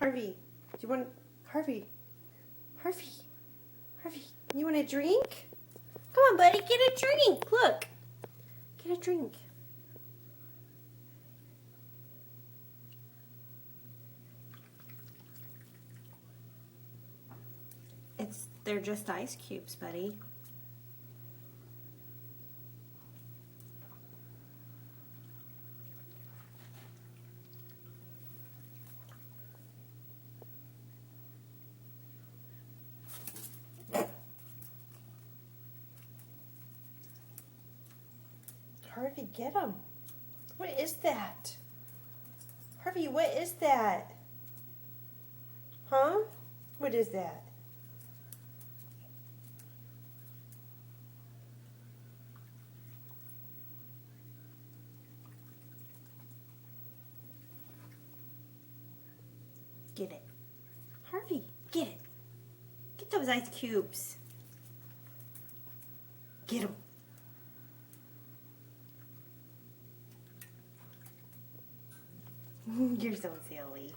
Harvey, do you want Harvey? Harvey, you want a drink? Come on, buddy, get a drink. Look, get a drink. They're just ice cubes, buddy. Harvey, get them. What is that? Harvey, what is that? Huh? What is that? Get it. Harvey, get it. Get those ice cubes. Get them. You're so silly.